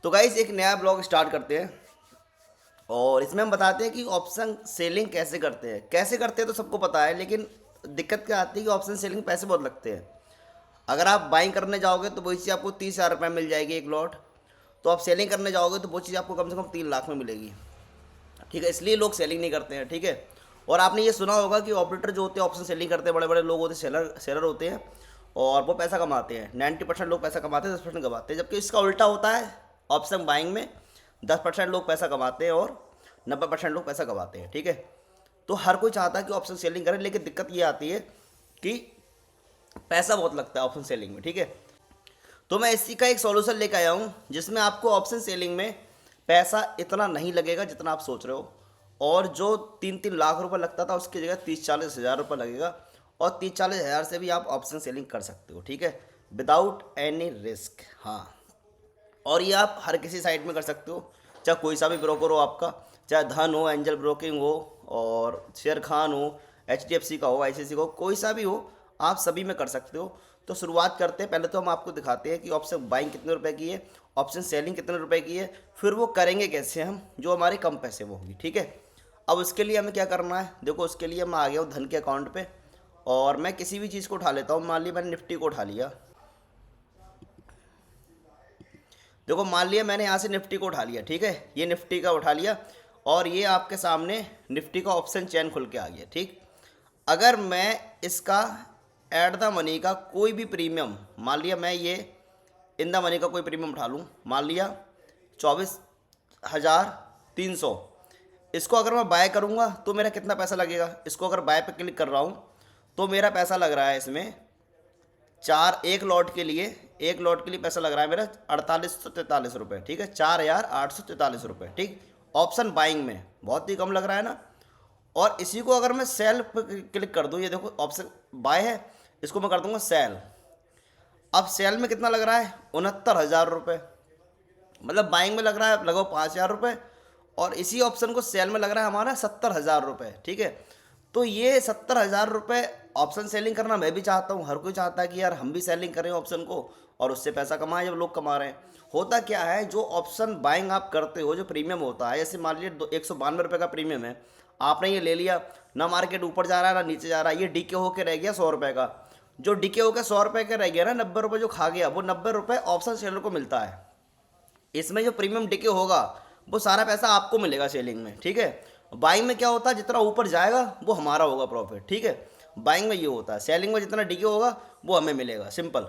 तो गाइस एक नया ब्लॉग स्टार्ट करते हैं और इसमें हम बताते हैं कि ऑप्शन सेलिंग कैसे करते हैं तो सबको पता है, लेकिन दिक्कत क्या आती है कि ऑप्शन सेलिंग पैसे बहुत लगते हैं। अगर आप बाइंग करने जाओगे तो वही चीज़ आपको 30,000 रुपये मिल जाएगी एक लॉट। तो आप सेलिंग करने जाओगे तो वो चीज़ आपको कम से कम 3 लाख में मिलेगी। ठीक है, इसलिए लोग सेलिंग नहीं करते हैं। ठीक है, और आपने ये सुना होगा कि ऑपरेटर जो होते हैं ऑप्शन सेलिंग करते हैं, बड़े बड़े लोग होते हैं, सेलर होते हैं और वो पैसा कमाते हैं। 90% लोग पैसा कमाते हैं, 10% गवाते हैं, जबकि इसका उल्टा होता है। ऑप्शन बाइंग में 10% लोग पैसा कमाते हैं और 90% लोग पैसा गवाते हैं। ठीक है, तो हर कोई चाहता है कि ऑप्शन सेलिंग करें, लेकिन दिक्कत ये आती है कि पैसा बहुत लगता है ऑप्शन सेलिंग में। ठीक है, तो मैं इसी का एक सॉल्यूशन लेकर आया हूँ जिसमें आपको ऑप्शन सेलिंग में पैसा इतना नहीं लगेगा जितना आप सोच रहे हो। और जो 3-3 लाख रुपए लगता था उसकी जगह 30-40 हज़ार रुपये लगेगा। और 30-40 हज़ार से भी आप ऑप्शन सेलिंग कर सकते हो। ठीक है, विदाउट एनी रिस्क। हाँ, और ये आप हर किसी साइट में कर सकते हो, चाहे कोई सा भी ब्रोकर हो आपका, चाहे धन हो, एंजल ब्रोकिंग हो, और शेर खान हो, HDFC का हो, ICICI का हो, कोई सा भी हो, आप सभी में कर सकते हो। तो शुरुआत करते हैं। पहले तो हम आपको दिखाते हैं कि ऑप्शन बाइंग कितने रुपए की है, ऑप्शन सेलिंग कितने रुपए की है, फिर वो करेंगे कैसे हम, जो हमारे कम पैसे में होगी। ठीक है, अब उसके लिए हमें क्या करना है, देखो उसके लिए मैं आ गया हूँ धन के अकाउंट पे और मैं किसी भी चीज़ को उठा लेता हूँ। मान लिया मैंने निफ्टी को उठा लिया। देखो मान लिया मैंने यहाँ से निफ्टी को उठा लिया। ठीक है, ये निफ्टी का उठा लिया और ये आपके सामने निफ्टी का ऑप्शन चेन खुल के आ गया। ठीक, अगर मैं इसका ऐड द मनी का कोई भी प्रीमियम, मान लिया मैं ये इन द मनी का कोई प्रीमियम उठा लूँ, मान लिया 24,300, इसको अगर मैं बाय करूँगा तो मेरा कितना पैसा लगेगा। इसको अगर बाय पे क्लिक कर रहा हूँ तो मेरा पैसा लग रहा है इसमें एक लॉट के लिए पैसा लग रहा है मेरा 4843 रुपये। ठीक है, 4,843 रुपये। ठीक, ऑप्शन बाइंग में बहुत ही कम लग रहा है ना। और इसी को अगर मैं सेल पर क्लिक कर दूँ, ये देखो ऑप्शन बाय है, इसको मैं कर दूंगा सेल। अब सेल में कितना लग रहा है, 69,000 रुपये। मतलब बाइंग में लग रहा है लगभग 5,000 रुपये और इसी ऑप्शन को सेल में लग रहा है हमारा 70,000 रुपये। ठीक है, तो ये 70,000 रुपये ऑप्शन सेलिंग करना मैं भी चाहता हूँ, हर कोई चाहता है कि यार हम भी सेलिंग करें ऑप्शन को और उससे पैसा कमाएं जब लोग कमा रहे हैं। होता क्या है, जो ऑप्शन बाइंग आप करते हो, जो प्रीमियम होता है, जैसे मान लीजिए 192 रुपये का प्रीमियम है, आपने ये ले लिया ना, मार्केट ऊपर जा रहा है ना नीचे जा रहा है, ये डीके होकर रह गया 100 रुपये का। जो डीके होकर 100 रुपये का रह गया ना, 90 रुपये जो खा गया, वो 90 रुपये ऑप्शन सेलर को मिलता है। इसमें जो प्रीमियम डिके होगा वो सारा पैसा आपको मिलेगा सेलिंग में। ठीक है, बाइंग में क्या होता है, जितना ऊपर जाएगा वो हमारा होगा प्रॉफिट। ठीक है, बाइंग में ये होता है, सेलिंग में जितना डिके होगा वो हमें मिलेगा, सिंपल।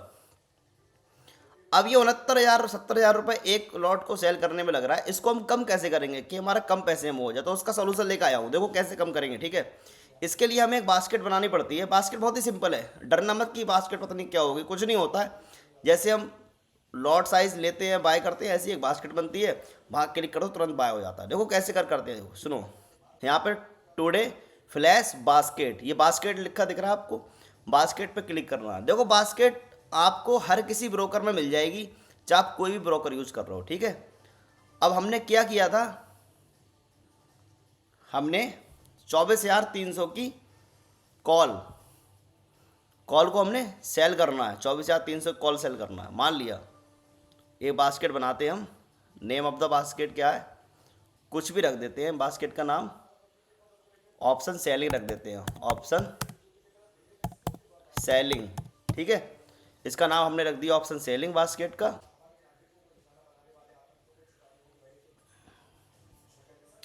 अब ये 69,000 70,000 रुपये एक लॉट को सेल करने में लग रहा है, इसको हम कम कैसे करेंगे कि हमारा कम पैसे में हो जाए, तो उसका सोल्यूशन लेकर आया हूँ। देखो कैसे कम करेंगे। ठीक है, इसके लिए हमें एक बास्केट बनानी पड़ती है। बास्केट बहुत ही सिंपल है, डरना मत कि बास्केट पता नहीं क्या होगी, कुछ नहीं होता है। जैसे हम लॉट साइज लेते हैं, बाय करते हैं, ऐसी एक बास्केट बनती है, भाग क्लिक करो तुरंत बाय हो जाता है। देखो कैसे करते हैं, देखो सुनो, यहाँ पे टुडे फ्लैश बास्केट, ये बास्केट लिखा दिख रहा है आपको, बास्केट पे क्लिक करना है। देखो बास्केट आपको हर किसी ब्रोकर में मिल जाएगी, चाहे आप कोई भी ब्रोकर यूज कर रहे हो। ठीक है, अब हमने क्या किया था, हमने 24,300 की कॉल को हमने सेल करना है, 24,300 कॉल सेल करना है। मान लिया एक बास्केट बनाते हैं हम, नेम ऑफ द बास्केट क्या है, कुछ भी रख देते हैं, बास्केट का नाम ऑप्शन सेलिंग रख देते हैं, ऑप्शन सेलिंग। ठीक है, इसका नाम हमने रख दिया ऑप्शन सेलिंग बास्केट का।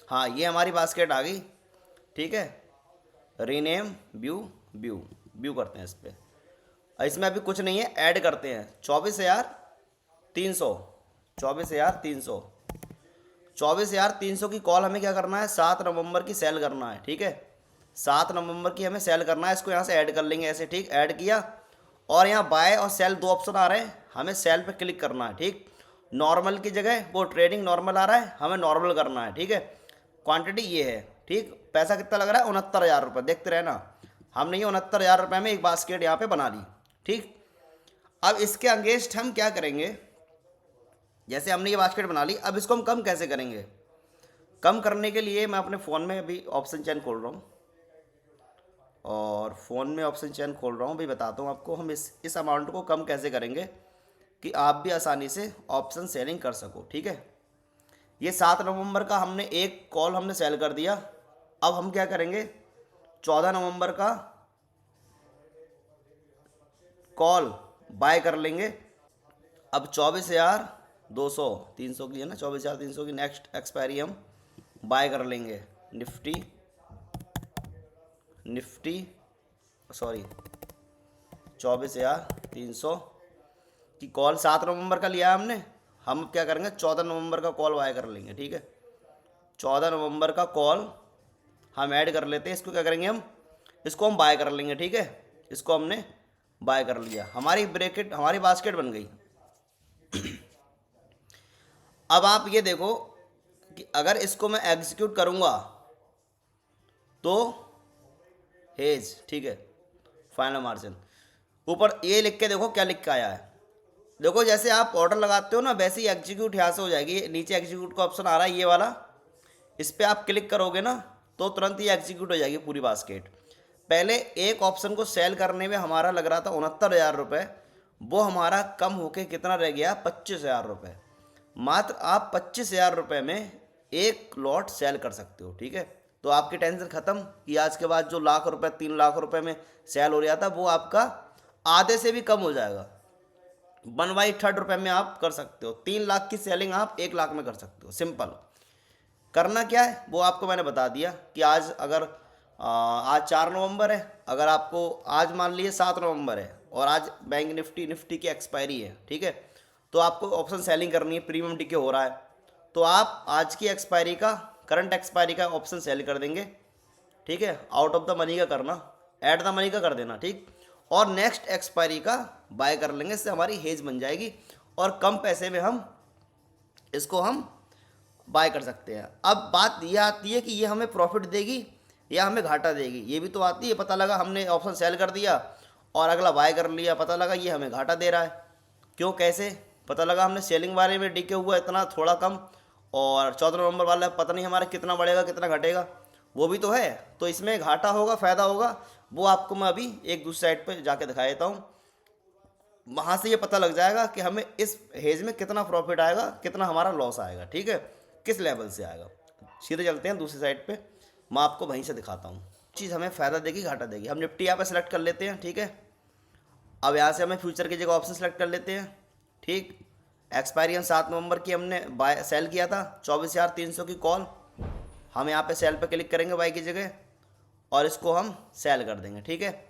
हाँ, ये हमारी बास्केट आ गई। ठीक है, रीनेम व्यू करते हैं इस पर। इसमें अभी कुछ नहीं है, ऐड करते हैं 24,300 24,300 24,300 की कॉल हमें क्या करना है, 7 नवंबर की सेल करना है। ठीक है, 7 नवंबर की हमें सेल करना है, इसको यहाँ से ऐड कर लेंगे ऐसे। ठीक, ऐड किया और यहाँ बाय और सेल दो ऑप्शन आ रहे हैं, हमें सेल पे क्लिक करना है। ठीक, नॉर्मल की जगह वो ट्रेडिंग नॉर्मल आ रहा है, हमें नॉर्मल करना है। ठीक है, क्वांटिटी ये है। ठीक, पैसा कितना लग रहा है, 69,000 रुपये, देखते रहे ना। हमने ये 69,000 रुपये में एक बास्केट यहाँ पे बना ली। ठीक, अब इसके अगेंस्ट हम क्या करेंगे, जैसे हमने ये बास्केट बना ली, अब इसको हम कम कैसे करेंगे। कम करने के लिए मैं अपने फ़ोन में अभी ऑप्शन चेन खोल रहा हूँ और फ़ोन में ऑप्शन चेन खोल रहा हूँ, अभी बताता हूँ आपको हम इस अमाउंट को कम कैसे करेंगे कि आप भी आसानी से ऑप्शन सेलिंग कर सको। ठीक है, ये 7 नवंबर का हमने एक कॉल हमने सेल कर दिया। अब हम क्या करेंगे, 14 नवंबर का कॉल बाय कर लेंगे। अब 24,200 300 की है ना, 24,300 की नेक्स्ट एक्सपायरी हम बाय कर लेंगे। निफ्टी सॉरी 24,300 की कॉल 7 नवंबर का लिया है हमने। हम अब क्या करेंगे, 14 नवंबर का कॉल बाय कर लेंगे। ठीक है, 14 नवंबर का कॉल हम ऐड कर लेते हैं। इसको क्या करेंगे, हम इसको हम बाय कर लेंगे। ठीक है, इसको हमने बाय कर लिया, हमारी ब्रैकेट हमारी बास्केट बन गई। अब आप ये देखो कि अगर इसको मैं एग्जीक्यूट करूंगा तो हेज, ठीक है, फाइनल मार्जिन ऊपर ये लिख के देखो क्या लिख के आया है। देखो जैसे आप ऑर्डर लगाते हो ना, वैसे ही एग्जीक्यूट यहाँ से हो जाएगी। नीचे एग्जीक्यूट का ऑप्शन आ रहा है ये वाला, इस पर आप क्लिक करोगे ना तो तुरंत ही एग्जीक्यूट हो जाएगी पूरी बास्केट। पहले एक ऑप्शन को सेल करने में हमारा लग रहा था 69,000 रुपये, वो हमारा कम होके कितना रह गया, 25,000 रुपये। मात्र आप 25,000 रुपये में एक लॉट सेल कर सकते हो। ठीक है, तो आपकी टेंशन ख़त्म कि आज के बाद जो लाख रुपए 3 लाख रुपए में सेल हो रहा था वो आपका आधे से भी कम हो जाएगा। 1/3 रुपये में आप कर सकते हो। 3 लाख की सेलिंग आप 1 लाख में कर सकते हो। सिंपल। करना क्या है वो आपको मैंने बता दिया कि आज अगर आज 4 नवंबर है, अगर आपको आज मान लीजिए 7 नवंबर है और आज बैंक निफ्टी की एक्सपायरी है, ठीक है, तो आपको ऑप्शन सेलिंग करनी है, प्रीमियम डीके हो रहा है, तो आप आज की एक्सपायरी का, करंट एक्सपायरी का ऑप्शन सेल कर देंगे। ठीक है, आउट ऑफ द मनी का करना, एट द मनी का कर देना। ठीक, और नेक्स्ट एक्सपायरी का बाय कर लेंगे, इससे हमारी हेज बन जाएगी और कम पैसे में हम इसको हम बाय कर सकते हैं। अब बात ये आती है कि ये हमें प्रॉफिट देगी या हमें घाटा देगी, ये भी तो आती है। पता लगा हमने ऑप्शन सेल कर दिया और अगला बाय कर लिया, पता लगा ये हमें घाटा दे रहा है। क्यों, कैसे पता लगा, हमने सेलिंग बारे में डीके हुआ इतना थोड़ा कम, और 14 नवंबर वाला पता नहीं हमारा कितना बढ़ेगा कितना घटेगा, वो भी तो है। तो इसमें घाटा होगा फ़ायदा होगा, वो आपको मैं अभी एक दूसरी साइड पर जाके दिखा देता हूँ। वहाँ से ये पता लग जाएगा कि हमें इस हेज में कितना प्रॉफिट आएगा, कितना हमारा लॉस आएगा। ठीक है, किस लेवल से आएगा। सीधे चलते हैं दूसरी साइड पे, मैं आपको वहीं से दिखाता हूँ चीज़ हमें फ़ायदा देगी घाटा देगी। हम निफ्टी यहाँ पे सेलेक्ट कर लेते हैं। ठीक है, अब यहाँ से हमें फ्यूचर की जगह ऑप्शन सेलेक्ट कर लेते हैं। ठीक, एक्सपायरी 7 नवंबर की हमने बाय सेल किया था, 24,300 की कॉल, हम यहाँ पे सेल पे क्लिक करेंगे बाय की जगह और इसको हम सेल कर देंगे। ठीक है,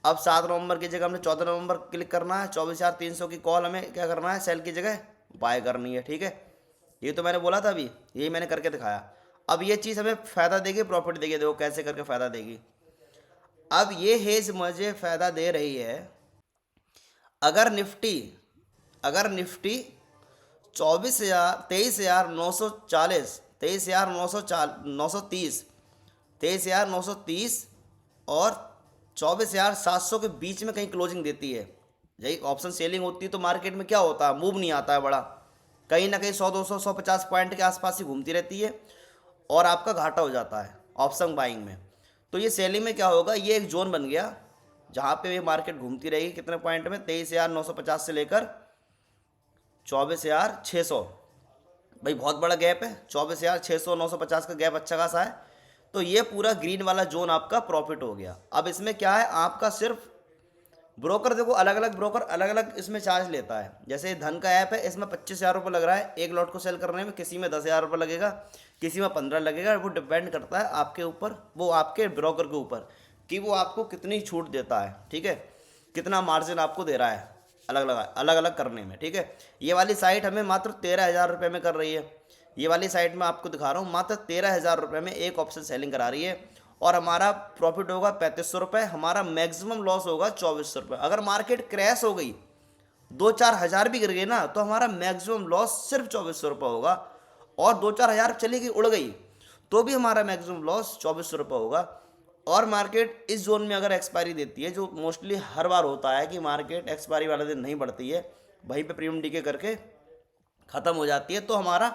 अब 7 नवंबर की जगह हमने 14 नवंबर क्लिक करना है, 24,300 की कॉल हमें क्या करना है, सेल की जगह बाय करनी है। ठीक है, ये तो मैंने बोला था अभी, यही मैंने करके दिखाया। अब ये चीज़ हमें फ़ायदा देगी, प्रॉफिट देगी, देखो कैसे करके फ़ायदा देगी। अब ये हेज मुझे फ़ायदा दे रही है अगर निफ्टी 23,930 23,930 और 24,700 के बीच में कहीं क्लोजिंग देती है। यही ऑप्शन सेलिंग होती है तो मार्केट में क्या होता है, मूव नहीं आता है बड़ा, कहीं ना कहीं 100 200 150 पॉइंट के आसपास ही घूमती रहती है और आपका घाटा हो जाता है ऑप्शन बाइंग में। तो ये सेलिंग में क्या होगा, ये एक जोन बन गया जहाँ पे ये मार्केट घूमती रहेगी कितने पॉइंट में, 23,950 से लेकर 24,600। भाई बहुत बड़ा गैप है, 24,600 950 का गैप अच्छा खासा है। तो ये पूरा ग्रीन वाला जोन आपका प्रॉफिट हो गया। अब इसमें क्या है, आपका सिर्फ ब्रोकर, देखो अलग अलग ब्रोकर अलग अलग इसमें चार्ज लेता है। जैसे धन का ऐप है, इसमें 25,000 रुपये लग रहा है एक लॉट को सेल करने में, किसी में 10,000 रुपये लगेगा, किसी में 15 लगेगा। वो डिपेंड करता है आपके ऊपर, वो आपके ब्रोकर के ऊपर कि वो आपको कितनी छूट देता है। ठीक है, कितना मार्जिन आपको दे रहा है अलग अलग करने में। ठीक है, ये वाली साइट हमें मात्र 13,000 रुपये में कर रही है। ये वाली साइट में आपको दिखा रहा हूँ, मात्र 13,000 रुपये में एक ऑप्शन सेलिंग करा रही है और हमारा प्रॉफिट होगा 3,500 रुपये, हमारा मैक्सिमम लॉस होगा 2,400 रुपये। अगर मार्केट क्रैश हो गई, 2-4 हज़ार भी गिर गए ना, तो हमारा मैक्सिमम लॉस सिर्फ 2,400 रुपये होगा। और 2-4 हज़ार चली गई, उड़ गई, तो भी हमारा मैक्सिमम लॉस 2,400 रुपये होगा। और मार्केट इस जोन में अगर एक्सपायरी देती है, जो मोस्टली हर बार होता है कि मार्केट एक्सपायरी वाले दिन नहीं बढ़ती है, वहीं पे प्रीमियम डीके करके ख़त्म हो जाती है, तो हमारा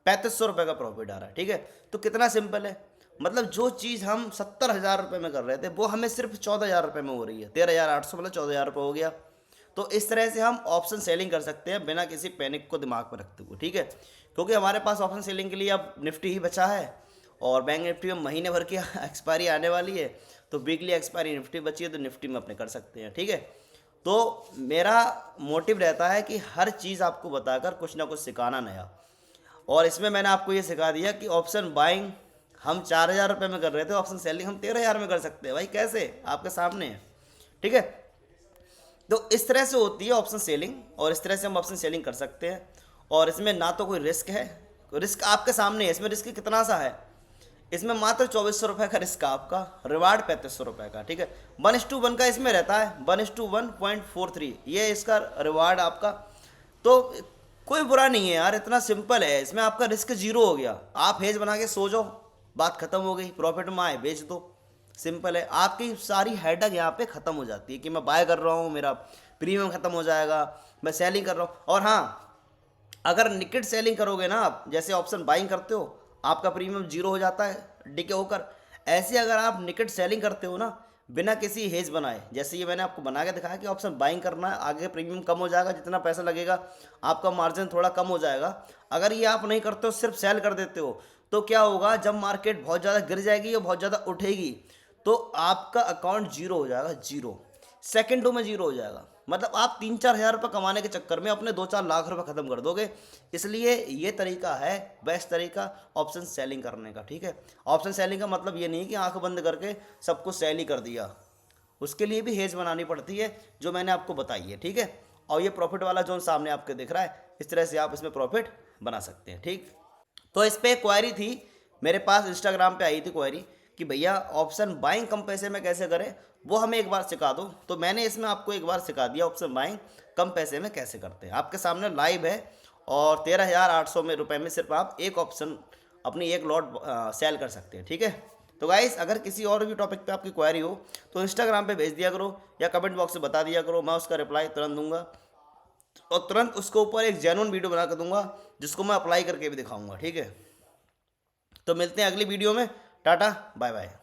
3,500 रुपये का प्रॉफिट आ रहा है। ठीक है, तो कितना सिंपल है, मतलब जो चीज़ हम 70,000 रुपये में कर रहे थे वो हमें सिर्फ 14,000 रुपये में हो रही है। 13,800 मतलब 14,000 रुपये हो गया। तो इस तरह से हम ऑप्शन सेलिंग कर सकते हैं बिना किसी पैनिक को दिमाग में रखते हुए, ठीक है। क्योंकि हमारे पास ऑप्शन सेलिंग के लिए अब निफ्टी ही बचा है और बैंक निफ्टी में महीने भर की एक्सपायरी आने वाली है, तो वीकली एक्सपायरी निफ्टी बची है तो निफ्टी में अपने कर सकते हैं, ठीक है। तो मेरा मोटिव रहता है कि हर चीज़ आपको बताकर कुछ ना कुछ सिखाना नया। और इसमें मैंने आपको ये सिखा दिया कि ऑप्शन बाइंग हम 4,000 रुपये में कर रहे थे, ऑप्शन सेलिंग हम 13,000 में कर सकते हैं। भाई कैसे, आपके सामने है, ठीक है। तो इस तरह से होती है ऑप्शन सेलिंग और इस तरह से हम ऑप्शन सेलिंग कर सकते हैं। और इसमें ना तो कोई रिस्क है, रिस्क आपके सामने है। इसमें रिस्क कितना सा है, इसमें मात्र 2400 रुपये का रिस्क आपका, रिवार्ड 3500 रुपये का, ठीक है। 1:1 का इसमें रहता है, 1:1.43 ये इसका रिवार्ड आपका। तो कोई बुरा नहीं है यार, इतना सिंपल है। इसमें आपका रिस्क जीरो हो गया, आप हेज बना के सो जाओ, बात खत्म हो गई, प्रॉफिट में आए बेच दो, सिंपल है। आपकी सारी हेडक यहाँ पे ख़त्म हो जाती है कि मैं बाय कर रहा हूँ, मेरा प्रीमियम ख़त्म हो जाएगा, मैं सेलिंग कर रहा हूँ। और हाँ, अगर निकट सेलिंग करोगे ना आप, जैसे ऑप्शन बाइंग करते हो आपका प्रीमियम जीरो हो जाता है डीके होकर, ऐसे अगर आप निकट सेलिंग करते हो ना बिना किसी हेज बनाए, जैसे ये मैंने आपको बना के दिखाया कि ऑप्शन बाइंग करना है, आगे प्रीमियम कम हो जाएगा, जितना पैसा लगेगा आपका मार्जिन थोड़ा कम हो जाएगा। अगर ये आप नहीं करते हो, सिर्फ सेल कर देते हो, तो क्या होगा, जब मार्केट बहुत ज़्यादा गिर जाएगी या बहुत ज़्यादा उठेगी तो आपका अकाउंट जीरो हो जाएगा, जीरो सेकंडों में जीरो हो जाएगा। मतलब आप 3-4 हज़ार रुपये कमाने के चक्कर में अपने 2-4 लाख रुपए खत्म कर दोगे। इसलिए ये तरीका है बेस्ट तरीका ऑप्शन सेलिंग करने का, ठीक है। ऑप्शन सेलिंग का मतलब ये नहीं कि आंख बंद करके सब कुछ सेल ही कर दिया, उसके लिए भी हेज बनानी पड़ती है जो मैंने आपको बताई है, ठीक है। और ये प्रॉफिट वाला जोन सामने आपके दिख रहा है, इस तरह से आप इसमें प्रॉफिट बना सकते हैं, ठीक। तो इस पर क्वायरी थी मेरे पास, इंस्टाग्राम पे आई थी क्वायरी कि भैया ऑप्शन बाइंग कम पैसे में कैसे करें, वो हमें एक बार सिखा दो। तो मैंने इसमें आपको एक बार सिखा दिया ऑप्शन बाइंग कम पैसे में कैसे करते हैं, आपके सामने लाइव है। और 13,800 में रुपये में सिर्फ आप एक ऑप्शन अपनी एक लॉट सेल कर सकते हैं, ठीक है। तो गाइस, अगर किसी और भी टॉपिक पे आपकी क्वायरी हो तो इंस्टाग्राम पे भेज दिया करो या कमेंट बॉक्स में बता दिया करो, मैं उसका रिप्लाई तुरंत दूंगा और तुरंत उसके ऊपर एक जेन्युइन वीडियो बना कर दूंगा जिसको मैं अप्लाई करके भी दिखाऊंगा, ठीक है। तो मिलते हैं अगली वीडियो में, टाटा बाय बाय।